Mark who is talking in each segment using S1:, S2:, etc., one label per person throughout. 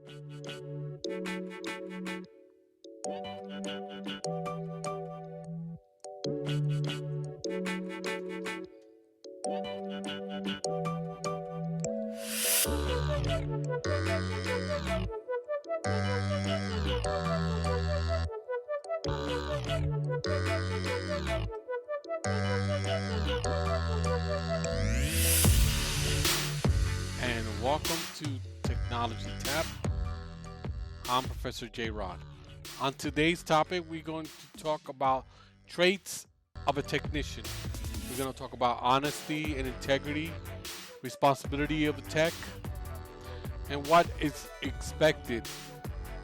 S1: And welcome to Technology Tap. I'm ProfessorJRod. On today's topic, we're going to talk about traits of a technician. We're going to talk about honesty and integrity, responsibility of a tech, and what is expected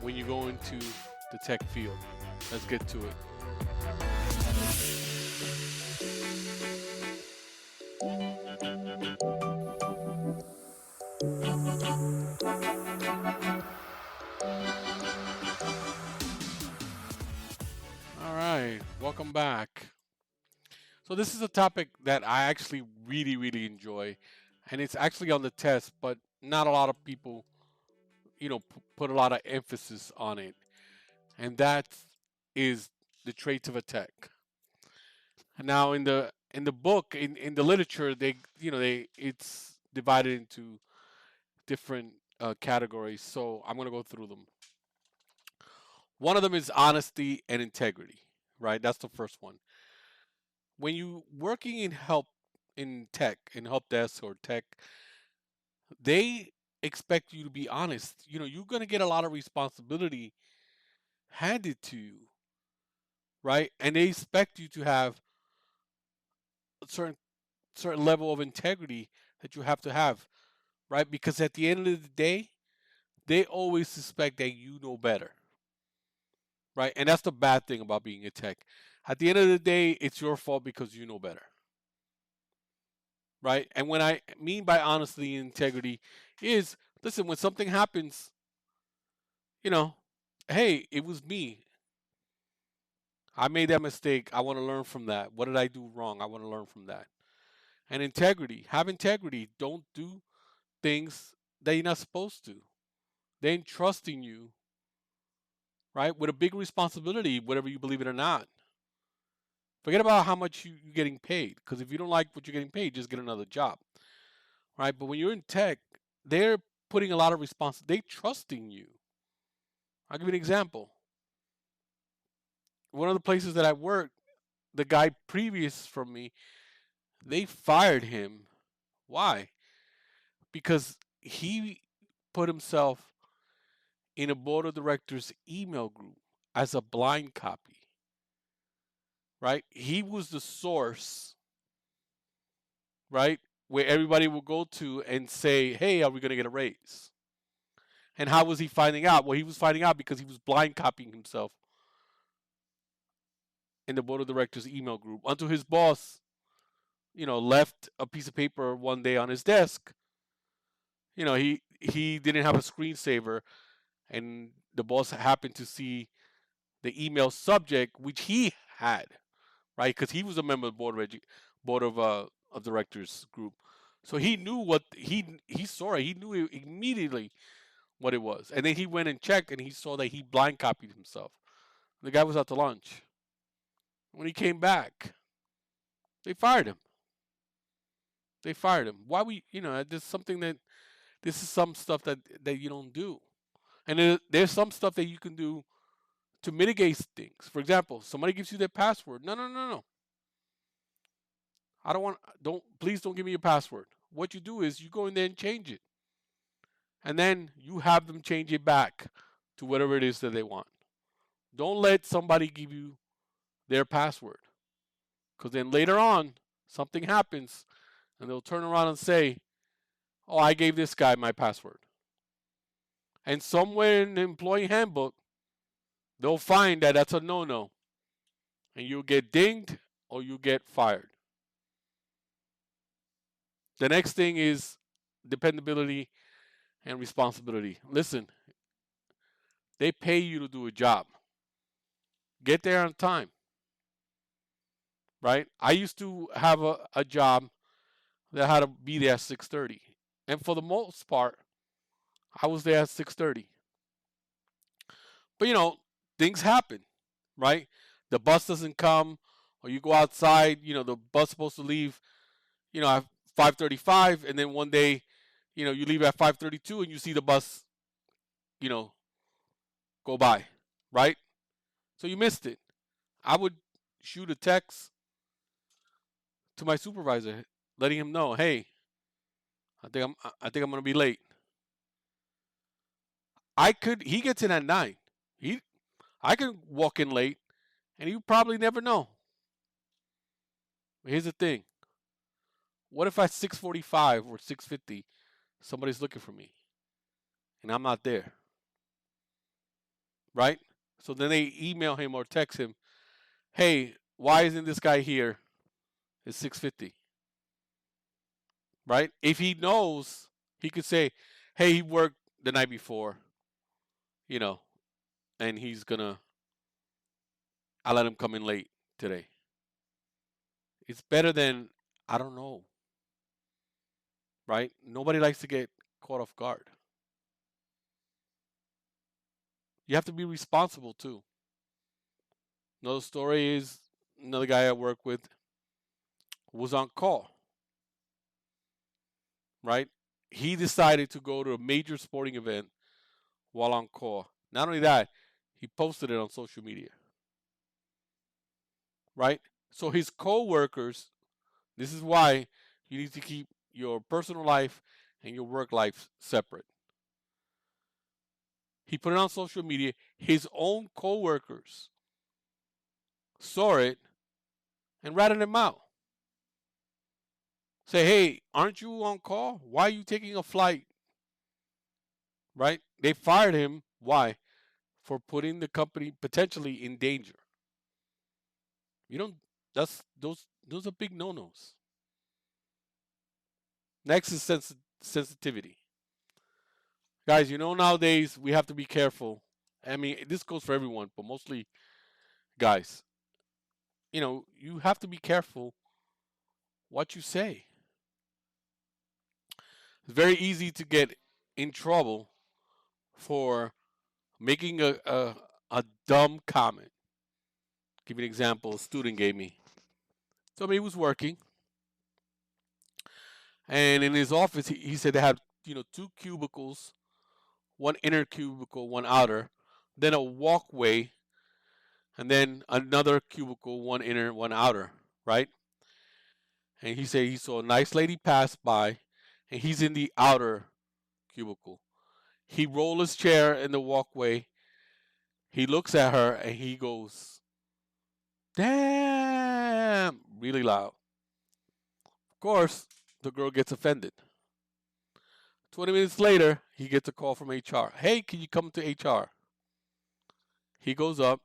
S1: when you go into the tech field. Let's get to it. All right, welcome back. So this is a topic that I actually really enjoy, and it's actually on the test, but not a lot of people, put a lot of emphasis on it, and that is the traits of a tech. Now, in the book, in the literature, they it's divided into different categories. So I'm gonna go through them. One of them is honesty and integrity, right? That's the first one. When you working in tech, in help desk or tech, they expect you to be honest. You're gonna get a lot of responsibility handed to you, right? And they expect you to have a certain level of integrity that you have to have, right? Because at the end of the day, they always suspect that you know better, right? And that's the bad thing about being a tech. At the end of the day, it's your fault because you know better, right? And when I mean by honesty and integrity is, listen, when something happens, you know, hey, it was me. I made that mistake. I want to learn from that. What did I do wrong? I want to learn from that. And integrity, have integrity. Don't do things that you're not supposed to. They're entrusting you, right, with a big responsibility, whatever you believe it or not. Forget about how much you're getting paid, because if you don't like what you're getting paid, just get another job, right? But when you're in tech, they're putting a lot of responsibility. They're trusting you. I'll give you an example. One of the places that I worked, the guy previous from me, they fired him. Why? Because he put himself in a board of directors email group as a blind copy, right? He was the source, right? Where everybody will go to and say, hey, are we going to get a raise? And how was he finding out? Well, he was finding out because he was blind copying himself in the board of directors email group until his boss, left a piece of paper one day on his desk. He didn't have a screensaver, and the boss happened to see the email subject, which he had, right? Because he was a member of the board of directors group, so he knew what he saw it. He knew immediately what it was, and then he went and checked, and he saw that he blind copied himself. The guy was out to lunch. When he came back, they fired him. They fired him. Why there's something that this is some stuff that you don't do, and there's some stuff that you can do to mitigate things. For example, somebody gives you their password. No. I don't want. Please don't give me your password. What you do is you go in there and change it, and then you have them change it back to whatever it is that they want. Don't let somebody give you their password, because then later on something happens, and they'll turn around and say, "Oh, I gave this guy my password," and somewhere in the employee handbook, they'll find that that's a no-no, and you'll get dinged or you get fired. The next thing is dependability and responsibility. Listen, they pay you to do a job. Get there on time, right? I used to have a job that had to be there at 6:30. And for the most part, I was there at 6:30. But things happen, right? The bus doesn't come, or you go outside. The bus supposed to leave, at 5:35, and then one day, you leave at 5:32, and you see the bus, you know, go by, right? So you missed it. I would shoot a text to my supervisor, letting him know, hey, I think I'm gonna be late. He gets in at 9. He I could walk in late, and you probably never know. But here's the thing: what if at 6:45 or 6:50 somebody's looking for me and I'm not there, right? So then they email him or text him, "Hey, why isn't this guy here? It's 6:50." Right? If he knows, he could say, "Hey, he worked the night before, you know, and I let him come in late today." It's better than I don't know, right? Nobody likes to get caught off guard. You have to be responsible too. Another story is another guy I work with was on call, right? He decided to go to a major sporting event while on call. Not only that, he posted it on social media, right? So his coworkers, this is why you need to keep your personal life and your work life separate. He put it on social media. His own coworkers saw it and ratted him out. Say, hey, aren't you on call? Why are you taking a flight? Right? They fired him. Why? For putting the company potentially in danger. You don't. That's those are big no-nos. Next is sensitivity, guys. Nowadays we have to be careful. I mean, this goes for everyone, but mostly guys. You have to be careful what you say. It's very easy to get in trouble for making a dumb comment. Give you an example. A student gave me. So he was working, and in his office, he said they had two cubicles, one inner cubicle, one outer, then a walkway, and then another cubicle, one inner, one outer, right? And he said he saw a nice lady pass by, and he's in the outer cubicle. He rolled his chair in the walkway. He looks at her and he goes, "Damn!" really loud. Of course, the girl gets offended. 20 minutes later, he gets a call from HR. Hey, can you come to HR? He goes up.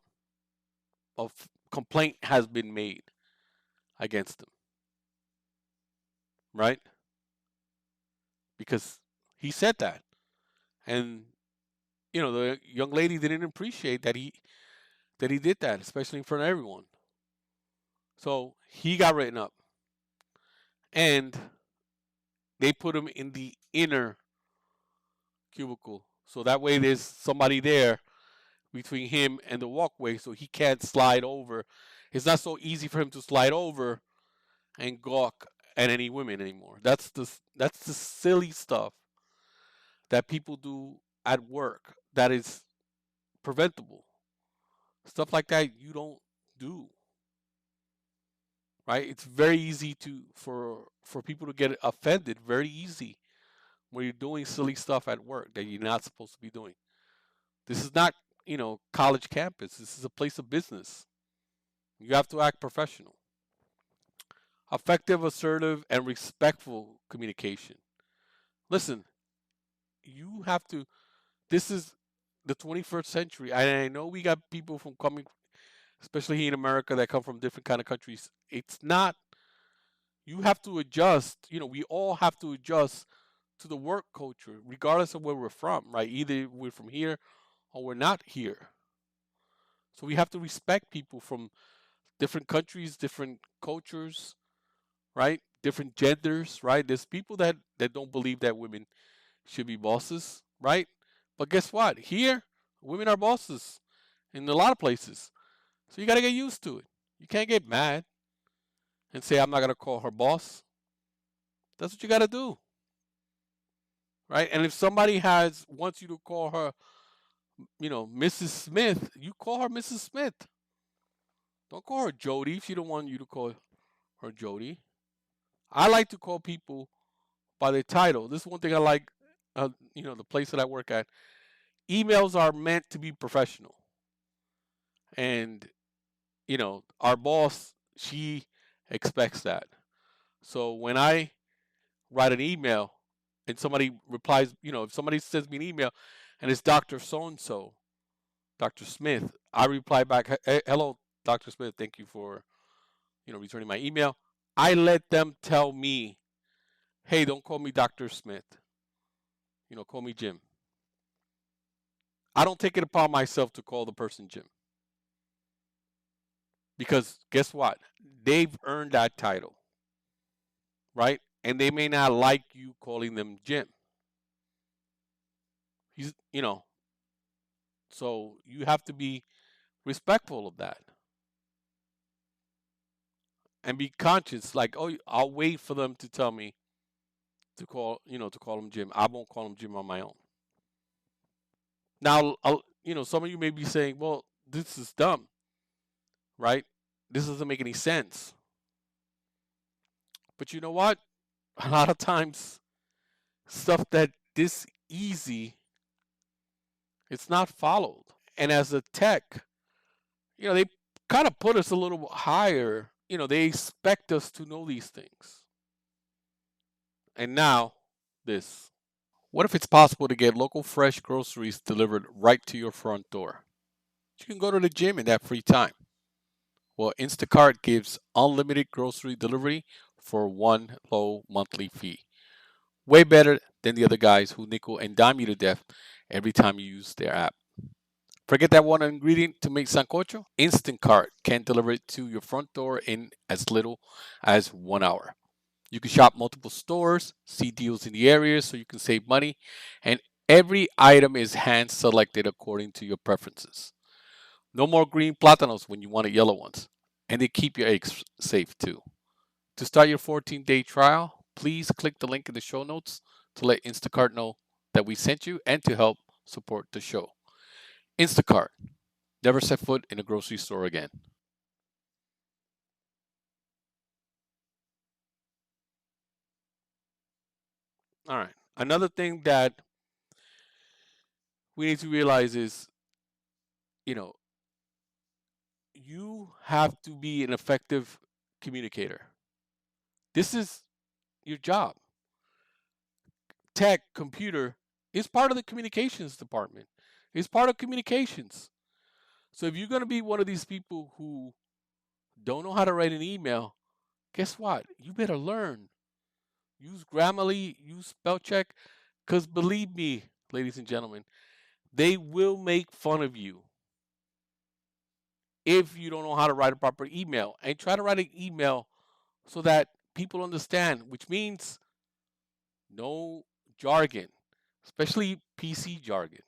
S1: A complaint has been made against him, right? Because he said that. And the young lady didn't appreciate that he did that, especially in front of everyone. So he got written up, and they put him in the inner cubicle, so that way there's somebody there between him and the walkway, so he can't slide over. It's not so easy for him to slide over and gawk at any women anymore. That's the silly stuff that people do at work that is preventable. Stuff like that you don't do, right? It's very easy for people to get offended. Very easy when you're doing silly stuff at work that you're not supposed to be doing. This is not college campus. This is a place of business. You have to act professional. Effective, assertive, and respectful communication. Listen, you have to. This is the 21st century. I know we got people from coming, especially here in America, that come from different kind of countries. It's not. You have to adjust. We all have to adjust to the work culture, regardless of where we're from, right? Either we're from here or we're not here. So we have to respect people from different countries, different cultures, right? Different genders, right? There's people that don't believe that women should be bosses, right? But guess what? Here, women are bosses. in a lot of places. So you got to get used to it. You can't get mad and say, I'm not going to call her boss. That's what you got to do. Right? And if somebody wants you to call her, Mrs. Smith, you call her Mrs. Smith. Don't call her Jody if she don't want you to call her Jody. I like to call people by their title. This is one thing I like, the place that I work at. Emails are meant to be professional. And, our boss, she expects that. So when I write an email and somebody replies, if somebody sends me an email and it's Dr. So and so, Dr. Smith, I reply back, hello, Dr. Smith, thank you for, returning my email. I let them tell me, hey, don't call me Dr. Smith. Call me Jim. I don't take it upon myself to call the person Jim. Because guess what? They've earned that title. Right? And they may not like you calling them Jim. So you have to be respectful of that. And be conscious, like, oh, I'll wait for them to tell me to call him Jim. I won't call him Jim on my own. Now, some of you may be saying, well, this is dumb, right? This doesn't make any sense. But you know what? A lot of times, stuff that this easy, it's not followed. And as a tech, they kind of put us a little higher. They expect us to know these things. And now, this. What if it's possible to get local fresh groceries delivered right to your front door? You can go to the gym in that free time. Well, Instacart gives unlimited grocery delivery for one low monthly fee. Way better than the other guys who nickel and dime you to death every time you use their app. Forget that one ingredient to make sancocho? Instacart can deliver it to your front door in as little as 1 hour. You can shop multiple stores, see deals in the area so you can save money, and every item is hand selected according to your preferences. No more green plátanos when you wanted yellow ones. And they keep your eggs safe too. To start your 14-day trial, please click the link in the show notes to let Instacart know that we sent you and to help support the show. Instacart. Never set foot in a grocery store again. All right. Another thing that we need to realize is, you know, you have to be an effective communicator. This is your job. Tech, computer is part of the communications department. It's part of communications. So if you're going to be one of these people who don't know how to write an email, guess what? You better learn. Use Grammarly, use spell check, because believe me, ladies and gentlemen, they will make fun of you if you don't know how to write a proper email. And try to write an email so that people understand, which means no jargon, especially PC jargon.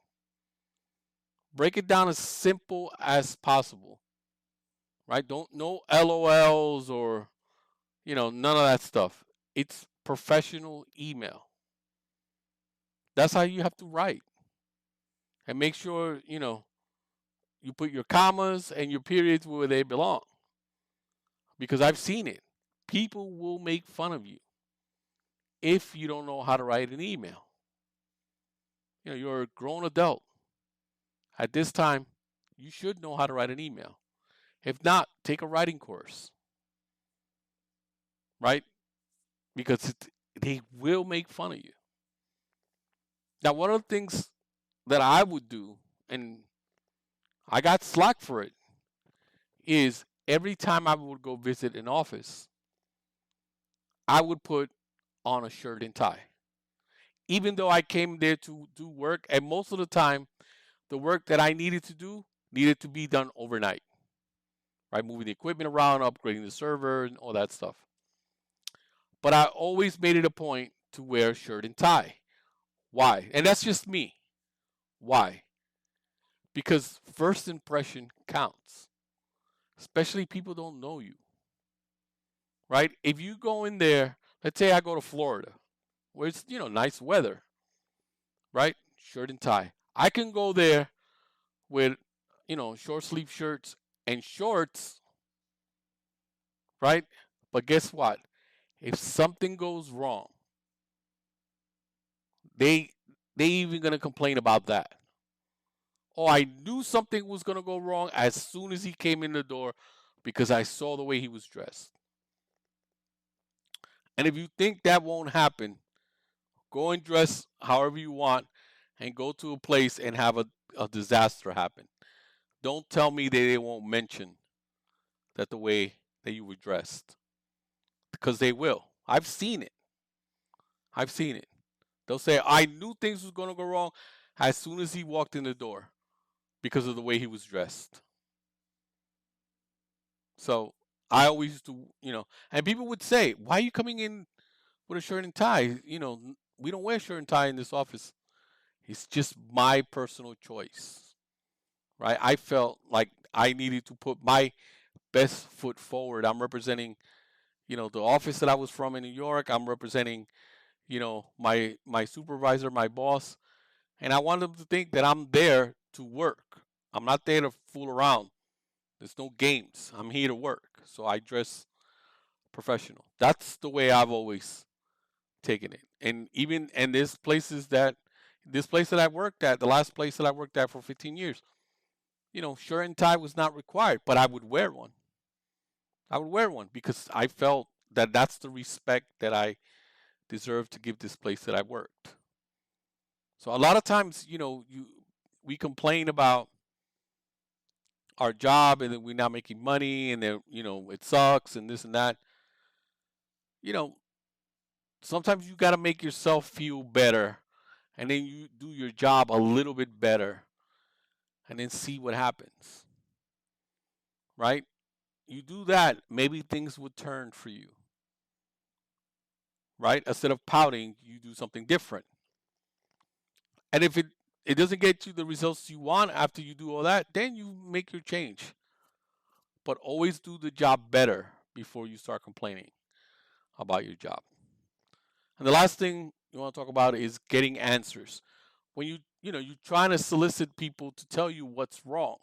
S1: Break it down as simple as possible, right? Don't no LOLs or none of that stuff. It's professional email. That's how you have to write, and make sure you put your commas and your periods where they belong. Because I've seen it. People will make fun of you if you don't know how to write an email. You're a grown adult. At this time, you should know how to write an email. If not, take a writing course, right? Because they will make fun of you. Now, one of the things that I would do, and I got slack for it, is every time I would go visit an office, I would put on a shirt and tie. Even though I came there to do work, and most of the time, the work that I needed to do needed to be done overnight, right? Moving the equipment around, upgrading the server, and all that stuff. But I always made it a point to wear shirt and tie. Why? And that's just me. Why? because first impression counts, especially people don't know you, right? If you go in there, let's say I go to Florida, where it's, nice weather, right? Shirt and tie. I can go there with, short sleeve shirts and shorts, right? But guess what? If something goes wrong, they even gonna complain about that. Oh, I knew something was gonna go wrong as soon as he came in the door because I saw the way he was dressed. And if you think that won't happen, go and dress however you want and go to a place and have a disaster happen. Don't tell me that they won't mention that the way that you were dressed, because they will. I've seen it. I've seen it. They'll say, I knew things was going to go wrong as soon as he walked in the door because of the way he was dressed. So I always used to, and people would say, why are you coming in with a shirt and tie? We don't wear shirt and tie in this office. It's just my personal choice, right? I felt like I needed to put my best foot forward. I'm representing, the office that I was from in New York. I'm representing, my supervisor, my boss, and I want them to think that I'm there to work. I'm not there to fool around. There's no games. I'm here to work. So I dress professional. That's the way I've always taken it. And even and this place that I worked at, the last place that I worked at for 15 years, shirt and tie was not required, but I would wear one. I would wear one because I felt that that's the respect that I deserve to give this place that I worked. So a lot of times, we complain about our job and that we're not making money and that, it sucks and this and that. Sometimes you got to make yourself feel better and then you do your job a little bit better and then see what happens. Right? You do that, maybe things would turn for you. Right? Instead of pouting, you do something different. And if it doesn't get you the results you want after you do all that, then you make your change. But always do the job better before you start complaining about your job. And the last thing you want to talk about is getting answers. When you're trying to solicit people to tell you what's wrong.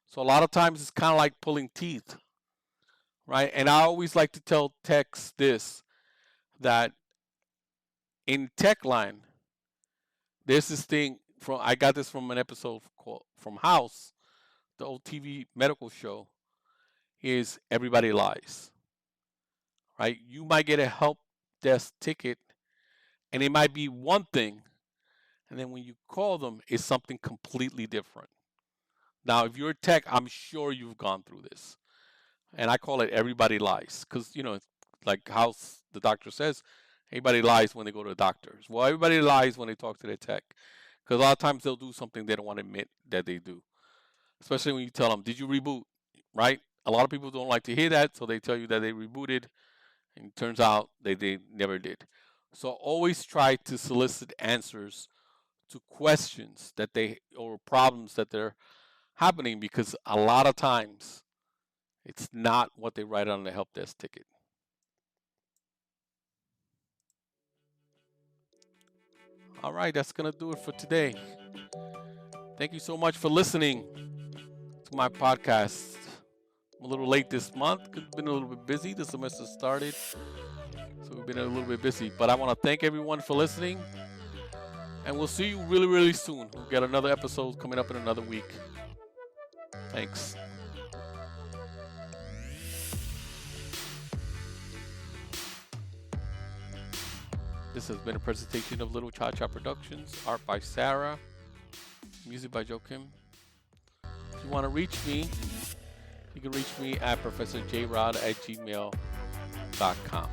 S1: So a lot of times it's kind of like pulling teeth, right? And I always like to tell techs this, that in tech line, there's this thing I got this from an episode called from House, the old TV medical show, is everybody lies, right? You might get a help desk ticket and it might be one thing, and then when you call them, it's something completely different. Now, if you're a tech, I'm sure you've gone through this. And I call it everybody lies because, like how the doctor says, everybody lies when they go to the doctors. Well, everybody lies when they talk to their tech because a lot of times they'll do something they don't want to admit that they do, especially when you tell them, did you reboot, right? A lot of people don't like to hear that, so they tell you that they rebooted, and it turns out they never did. So always try to solicit answers to questions or problems that they're happening, because a lot of times it's not what they write on the help desk ticket. All right, that's going to do it for today. Thank you so much for listening to my podcast. I'm a little late this month. It's been a little bit busy. The semester started, so we've been a little bit busy. But I want to thank everyone for listening, and we'll see you really, really soon. We'll get another episode coming up in another week. Thanks. This has been a presentation of Little Cha-Cha Productions, art by Sarah, music by Joakim. If you want to reach me, you can reach me at ProfessorJRod@gmail.com.